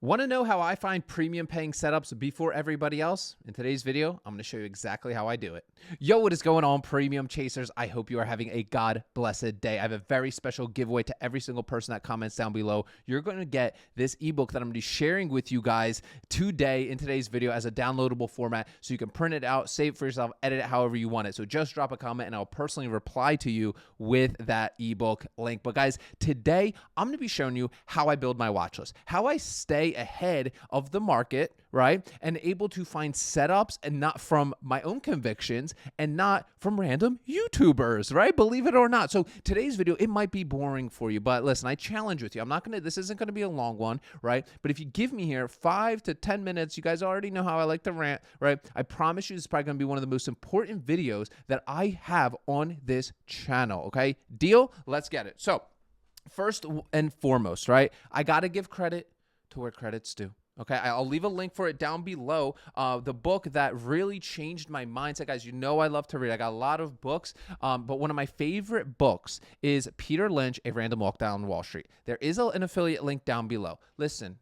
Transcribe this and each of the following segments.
Want to know how I find premium paying setups before everybody else? In today's video, I'm going to show you exactly how I do it. Yo, what is going on, premium chasers? I hope you are having a God-blessed day. I have a very special giveaway to every single person that comments down below. You're going to get this ebook that I'm going to be sharing with you guys today in today's video as a downloadable format so you can print it out, save it for yourself, edit it however you want it. So just drop a comment and I'll personally reply to you with that ebook link. But guys, today I'm going to be showing you how I build my watch list, how I stay ahead of the market, right? And able to find setups and not from my own convictions and not from random YouTubers, right? Believe it or not. So today's video, it might be boring for you, but listen, I challenge with you. This isn't going to be a long one, right? But if you give me here 5 to 10 minutes, you guys already know how I like to rant, right? I promise you this is probably going to be one of the most important videos that I have on this channel, okay? Deal? Let's get it. So first and foremost, right? I got to give credit to where credit's due. Okay, I'll leave a link for it down below. The book that really changed my mindset, guys. You know I love to read. I got a lot of books, but one of my favorite books is Peter Lynch, A Random Walk Down Wall Street. There is an affiliate link down below. Listen,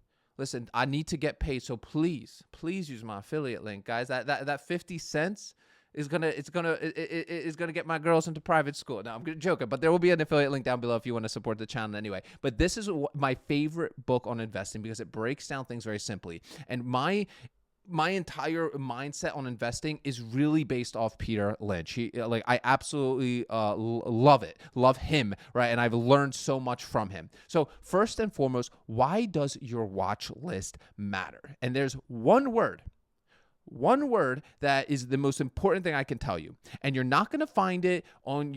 I need to get paid, so please use my affiliate link, guys. That 50 cents is gonna get my girls into private school. Now I'm joking, but there will be an affiliate link down below if you want to support the channel anyway. But this is my favorite book on investing because it breaks down things very simply. And my entire mindset on investing is really based off Peter Lynch. I absolutely love him, right? And I've learned so much from him. So first and foremost, why does your watch list matter? And there's one word that is the most important thing I can tell you, and you're not going to find it on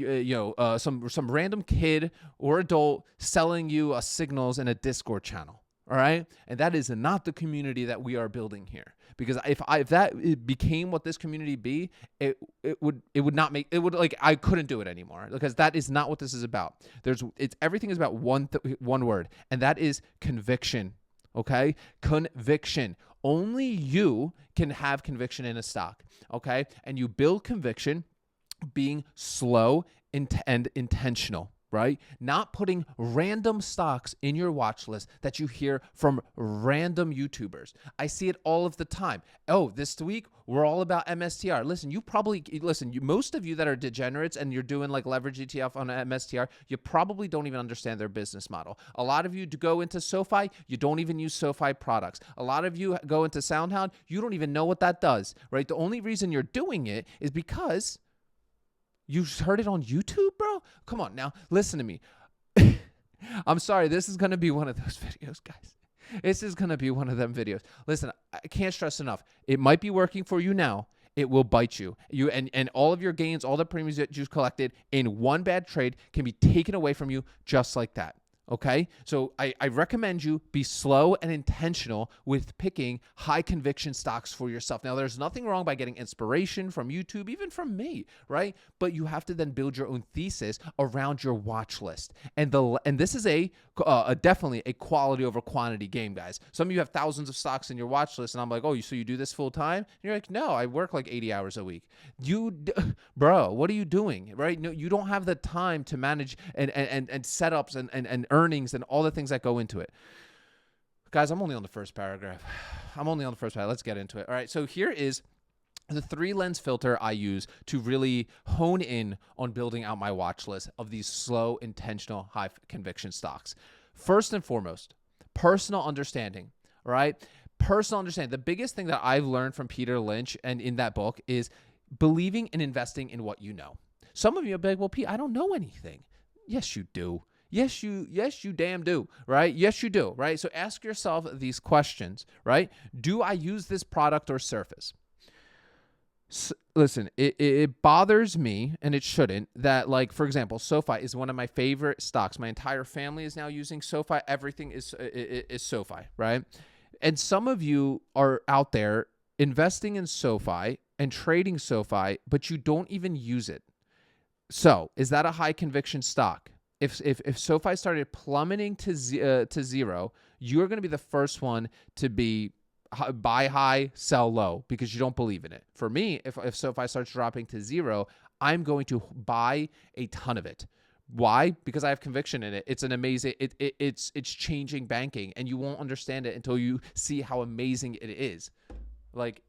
some random kid or adult selling you signals in a Discord channel. All right, and that is not the community that we are building here. Because if that became what this community be, I couldn't do it anymore, because that is not what this is about. Everything is about one word, and that is conviction. Okay, conviction. Only you can have conviction in a stock, okay? And you build conviction being slow and intentional, right? Not putting random stocks in your watch list that you hear from random YouTubers. I see it all of the time. Oh, this week we're all about MSTR. Listen, most of you that are degenerates and you're doing like leverage ETF on MSTR, you probably don't even understand their business model. A lot of you go into SoFi, you don't even use SoFi products. A lot of you go into SoundHound, you don't even know what that does, right? The only reason you're doing it is because you heard it on YouTube, bro? Come on now, listen to me. I'm sorry, this is going to be one of those videos, guys. This is going to be one of them videos. Listen, I can't stress enough. It might be working for you now. It will bite you. And all of your gains, all the premiums that you've collected in one bad trade can be taken away from you just like that. Okay, so I recommend you be slow and intentional with picking high conviction stocks for yourself. Now, there's nothing wrong by getting inspiration from YouTube, even from me, right? But you have to then build your own thesis around your watch list. And this is definitely a quality over quantity game, guys. Some of you have thousands of stocks in your watch list, and I'm like, oh, so you do this full time? And you're like, no, I work like 80 hours a week. Bro, what are you doing, right? No, you don't have the time to manage and setups and earnings and all the things that go into it. Guys, I'm only on the first paragraph. Let's get into it. All right, so here is the 3-lens filter I use to really hone in on building out my watch list of these slow, intentional, high conviction stocks. First and foremost, personal understanding, all right? Personal understanding. The biggest thing that I've learned from Peter Lynch and in that book is believing and investing in what you know. Some of you are like, well, Pete, I don't know anything. Yes, you do. Yes, you damn do, right? Yes, you do, right? So ask yourself these questions, right? Do I use this product or service? Listen, it bothers me, and it shouldn't, that, like, for example, SoFi is one of my favorite stocks. My entire family is now using SoFi. Everything is SoFi, right? And some of you are out there investing in SoFi and trading SoFi, but you don't even use it. So is that a high conviction stock? If SoFi started plummeting to zero, you're going to be the first one to be buy high, sell low, because you don't believe in it. For me, if SoFi starts dropping to zero, I'm going to buy a ton of it, Why? Because I have conviction in it. It's an amazing, it's changing banking, and you won't understand it until you see how amazing it is. Like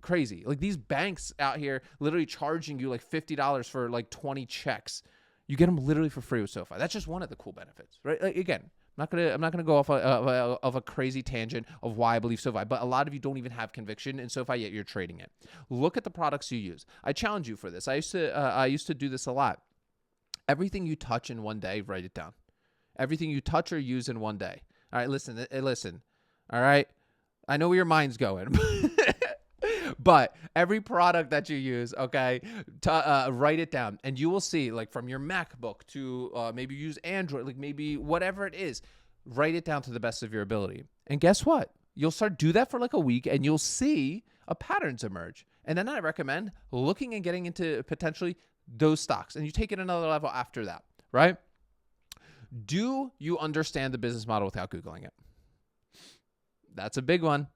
crazy. Like these banks out here literally charging you like $50 for like 20 checks. You get them literally for free with SoFi. That's just one of the cool benefits, right? Like, again, I'm not gonna go off of a crazy tangent of why I believe SoFi, but a lot of you don't even have conviction in SoFi yet you're trading it. Look at the products you use. I challenge you for this. I used to do this a lot. Everything you touch in one day, write it down. Everything you touch or use in one day. All right, listen. All right, I know where your mind's going. But every product that you use, okay, write it down, and you will see, like from your MacBook to maybe use Android, like maybe whatever it is, write it down to the best of your ability. And guess what? You'll start do that for like a week, and you'll see patterns emerge. And then I recommend looking and getting into potentially those stocks, and you take it another level after that, right? Do you understand the business model without Googling it? That's a big one.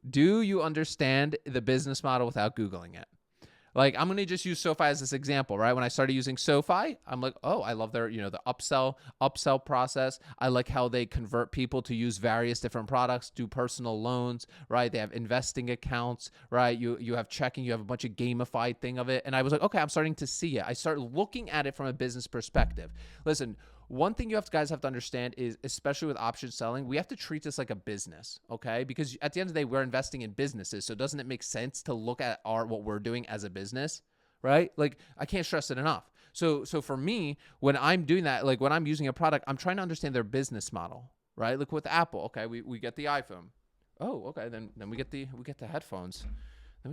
Do you understand the business model without Googling it? Like, I'm going to just use SoFi as this example, right? When I started using SoFi, I'm like, oh, I love their, the upsell process. I like how they convert people to use various different products, do personal loans, right? They have investing accounts, right? You have checking, you have a bunch of gamified thing of it. And I was like, okay, I'm starting to see it. I started looking at it from a business perspective. Listen, one thing you guys have to understand is, especially with option selling, we have to treat this like a business, okay? Because at the end of the day, we're investing in businesses. So doesn't it make sense to look at what we're doing as a business, right? Like, I can't stress it enough. So for me, when I'm doing that, like when I'm using a product, I'm trying to understand their business model, right? Like with Apple, okay, we get the iPhone. Oh, okay, then we get the headphones. Then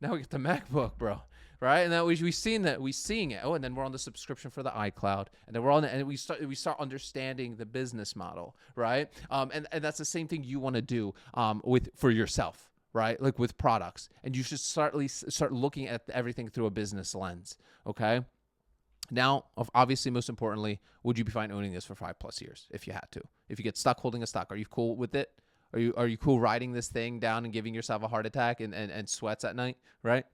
now we get the MacBook, bro. Right, and then we seeing it. Oh, and then we're on the subscription for the iCloud, and then we're on and we start understanding the business model, right? And that's the same thing you want to do for yourself, right? Like with products, and you should start looking at everything through a business lens, okay? Now, obviously, most importantly, would you be fine owning this for 5+ years if you had to? If you get stuck holding a stock, are you cool with it? Are you cool riding this thing down and giving yourself a heart attack and sweats at night, right?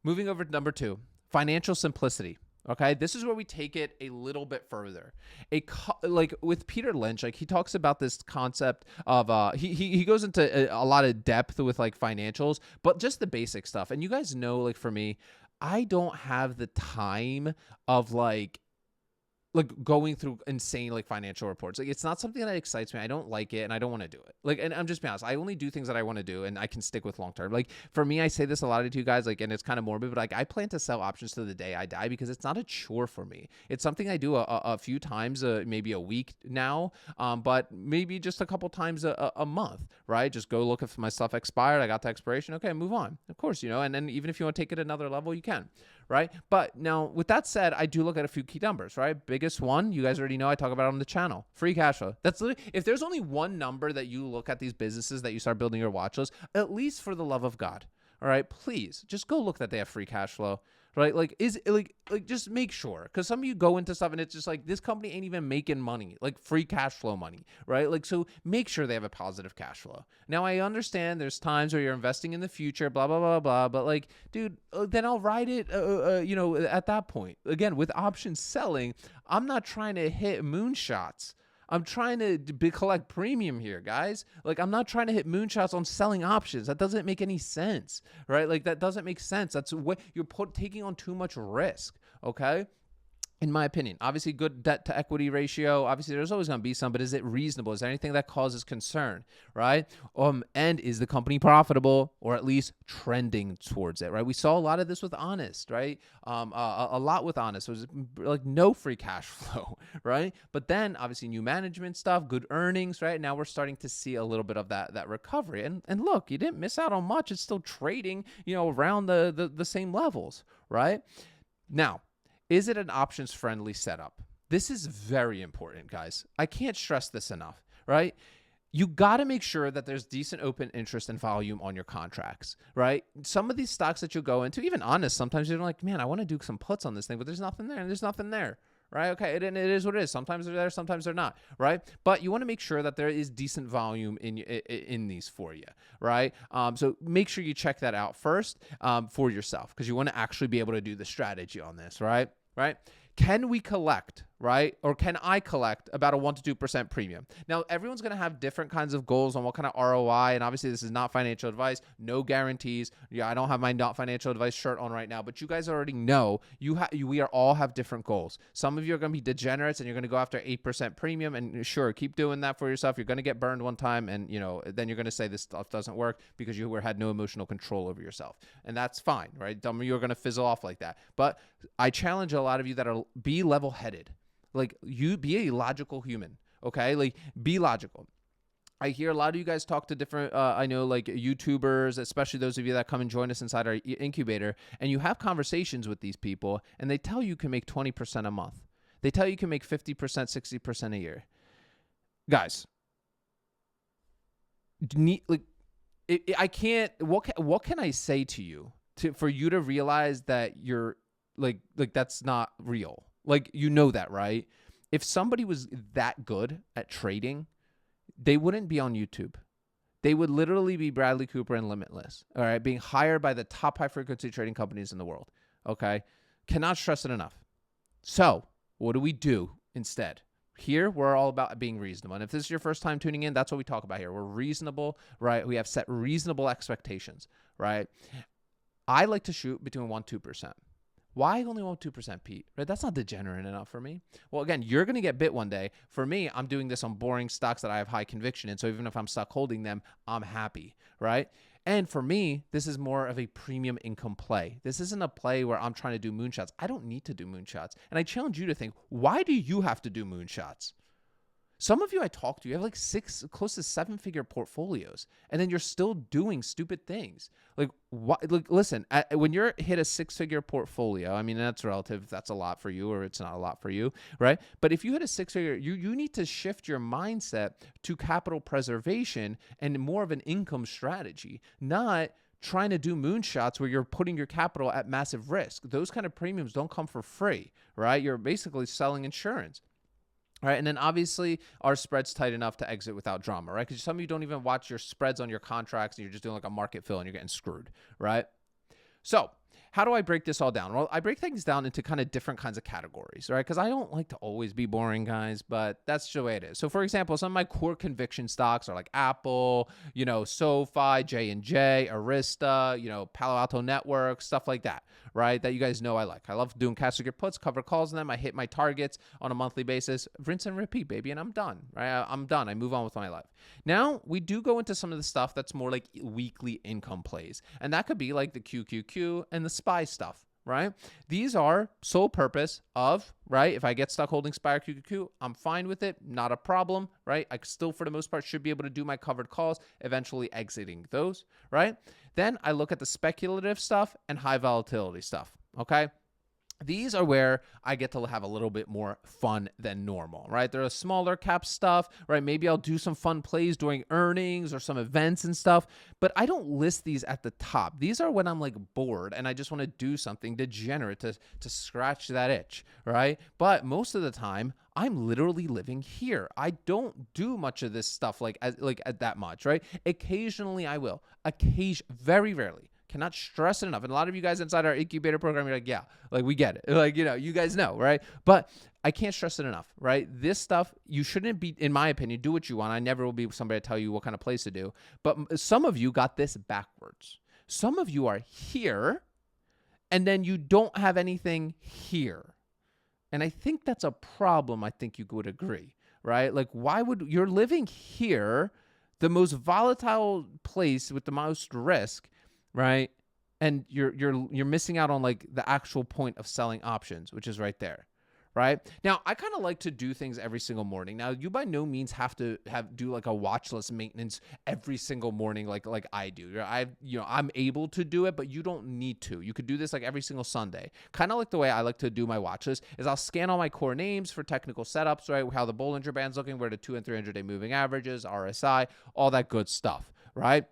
Moving over to number 2, financial simplicity. Okay, this is where we take it a little bit further. Like with Peter Lynch, like he talks about this concept of he goes into a lot of depth with like financials, but just the basic stuff. And you guys know, like for me, I don't have the time of like going through insane like financial reports. Like it's not something that excites me. I don't like it and I don't want to do it. Like, and I'm just being honest, I only do things that I want to do and I can stick with long term. Like for me, I say this a lot to you guys, like, and it's kind of morbid, but like I plan to sell options to the day I die because it's not a chore for me. It's something I do a few times, maybe a week now, but maybe just a couple times a month, right? Just go look if my stuff expired. I got the expiration. Okay, move on. Of course, and then even if you want to take it another level, you can. Right. But now with that said, I do look at a few key numbers, right? Biggest one, you guys already know, I talk about it on the channel, free cash flow. That's literally, if there's only one number that you look at these businesses that you start building your watch list, at least for the love of God, all right, please just go look that they have free cash flow, right? Like just make sure, because some of you go into stuff and it's just like, this company ain't even making money, like free cash flow money, right? Like, so make sure they have a positive cash flow. Now I understand there's times where you're investing in the future, blah, blah, blah, blah, but like, dude, then I'll ride it, at that point. Again, with option selling, I'm not trying to hit moonshots. I'm trying to collect premium here, guys. Like, I'm not trying to hit moonshots on selling options. That doesn't make any sense, right? Like, that doesn't make sense. That's what you're taking on too much risk, okay? In my opinion, obviously good debt to equity ratio. Obviously, there's always going to be some, but is it reasonable? Is there anything that causes concern, right? And is the company profitable or at least trending towards it, right? We saw a lot of this with Honest, right? A lot with Honest. It was like no free cash flow, right? But then obviously new management stuff, good earnings, right? Now we're starting to see a little bit of that recovery. And look, you didn't miss out on much. It's still trading, around the same levels, right? Now, is it an options-friendly setup? This is very important, guys. I can't stress this enough, right? You got to make sure that there's decent open interest and volume on your contracts, right? Some of these stocks that you go into, even Honest, sometimes you're like, man, I want to do some puts on this thing, but there's nothing there, and there's nothing there, right? Okay, it is what it is. Sometimes they're there, sometimes they're not, right? But you want to make sure that there is decent volume in these for you, right? So make sure you check that out first for yourself, because you want to actually be able to do the strategy on this, right? Right? Can we collect right? Or can I collect about a 1 to 2% premium? Now, everyone's going to have different kinds of goals on what kind of ROI. And obviously, this is not financial advice, no guarantees. Yeah, I don't have my not financial advice shirt on right now, but you guys already know we are all have different goals. Some of you are going to be degenerates and you're going to go after 8% premium. And sure, keep doing that for yourself. You're going to get burned one time. And, then you're going to say this stuff doesn't work because you had no emotional control over yourself. And that's fine, right? Some of you are going to fizzle off like that. But I challenge a lot of you that are be level-headed. Like, you be a logical human, okay? Like, be logical. I hear a lot of you guys talk to different, I know, like, YouTubers, especially those of you that come and join us inside our incubator, and you have conversations with these people, and they tell you can make 20% a month. They tell you can make 50%, 60% a year. Guys, I can't, what can I say to you for you to realize that you're, like that's not real? Like, that, right? If somebody was that good at trading, they wouldn't be on YouTube. They would literally be Bradley Cooper and Limitless, all right, being hired by the top high-frequency trading companies in the world, okay? Cannot stress it enough. So what do we do instead? Here, we're all about being reasonable. And if this is your first time tuning in, that's what we talk about here. We're reasonable, right? We have set reasonable expectations, right? I like to shoot between 1-2%. Why only 1-2%, Pete? Right? That's not degenerate enough for me. Well, again, you're going to get bit one day. For me, I'm doing this on boring stocks that I have high conviction in. So even if I'm stuck holding them, I'm happy, right? And for me, this is more of a premium income play. This isn't a play where I'm trying to do moonshots. I don't need to do moonshots. And I challenge you to think, why do you have to do moonshots? Some of you I talk to, you have like close to 7-figure portfolios, and then you're still doing stupid things. Like, what? Like, listen, when you're hit a 6-figure portfolio, I mean, that's relative. If that's a lot for you, or it's not a lot for you, right? But if you hit a 6-figure, you need to shift your mindset to capital preservation and more of an income strategy, not trying to do moonshots where you're putting your capital at massive risk. Those kind of premiums don't come for free, right? You're basically selling insurance. All right, and then obviously our spread's tight enough to exit without drama, right? Because some of you don't even watch your spreads on your contracts and you're just doing like a market fill and you're getting screwed, right? So how do I break this all down? Well, I break things down into kind of different kinds of categories, right? Because I don't like to always be boring, guys, but that's the way it is. So for example, some of my core conviction stocks are like Apple, SoFi, J&J, Arista, Palo Alto Network, stuff like that, right? That you guys know I like. I love doing cash secured puts, cover calls on them. I hit my targets on a monthly basis, rinse and repeat, baby, and I'm done, right? I'm done. I move on with my life. Now, we do go into some of the stuff that's more like weekly income plays, and that could be like the QQQ and the SPY stuff, right? These are sole purpose of, right? If I get stuck holding SPY or QQQ, I'm fine with it. Not a problem, right? I still, for the most part, should be able to do my covered calls, eventually exiting those, right? Then I look at the speculative stuff and high volatility stuff, okay? These are where I get to have a little bit more fun than normal, right? They're a smaller cap stuff, right? Maybe I'll do some fun plays during earnings or some events and stuff, but I don't list these at the top. These are when I'm like bored and I just want to do something degenerate to scratch that itch, right? But most of the time, I'm literally living here. I don't do much of this stuff like that much, right? Occasionally I will. Very rarely. Cannot stress it enough. And a lot of you guys inside our incubator program, you're like, yeah, like we get it. Like, you guys know, right? But I can't stress it enough, right? This stuff, you shouldn't be, in my opinion, do what you want. I never will be somebody to tell you what kind of place to do. But some of you got this backwards. Some of you are here, and then you don't have anything here. And I think that's a problem. I think you would agree, right? Like, you're living here, the most volatile place with the most risk, right? And you're missing out on like the actual point of selling options, which is right there, right? Now, I kind of like to do things every single morning. Now, you by no means have to do like a watch list maintenance every single morning like I do. I'm able to do it, but you don't need to. You could do this like every single Sunday. Kind of like the way I like to do my watch list is I'll scan all my core names for technical setups, right? How the Bollinger Band's looking, where the 200 and 300 day moving averages, RSI, all that good stuff, right?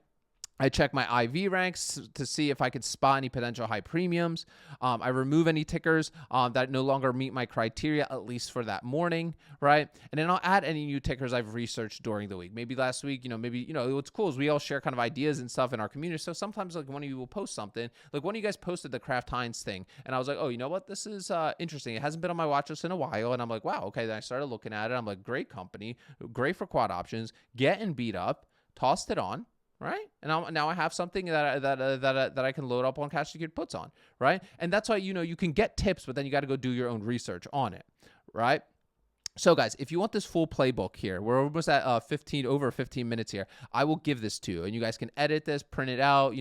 I check my IV ranks to see if I could spot any potential high premiums. I remove any tickers that no longer meet my criteria, at least for that morning, right? And then I'll add any new tickers I've researched during the week. Maybe last week, what's cool is we all share kind of ideas and stuff in our community. So sometimes like one of you will post something, like one of you guys posted the Kraft Heinz thing. And I was like, oh, you know what? This is interesting. It hasn't been on my watch list in a while. And I'm like, wow, okay. Then I started looking at it. I'm like, great company, great for quad options, getting beat up, tossed it on. Right. And now I have something that I can load up on cash secured puts on. Right. And that's why, you can get tips, but then you got to go do your own research on it. Right. So guys, if you want this full playbook here, we're almost at over 15 minutes here. I will give this to you, and you guys can edit this, print it out,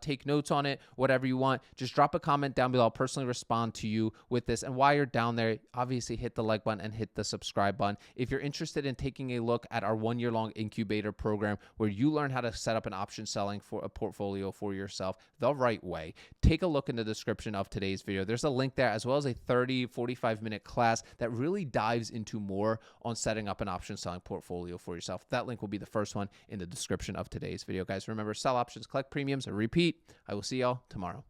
take notes on it, whatever you want. Just drop a comment down below. I'll personally respond to you with this. And while you're down there, obviously hit the like button and hit the subscribe button. If you're interested in taking a look at our 1-year-long incubator program where you learn how to set up an option selling for a portfolio for yourself the right way, take a look in the description of today's video. There's a link there, as well as a 45-minute class that really dives into more on setting up an option selling portfolio for yourself. That link will be the first one in the description of today's video. Guys, remember, sell options, collect premiums, and repeat. I will see y'all tomorrow.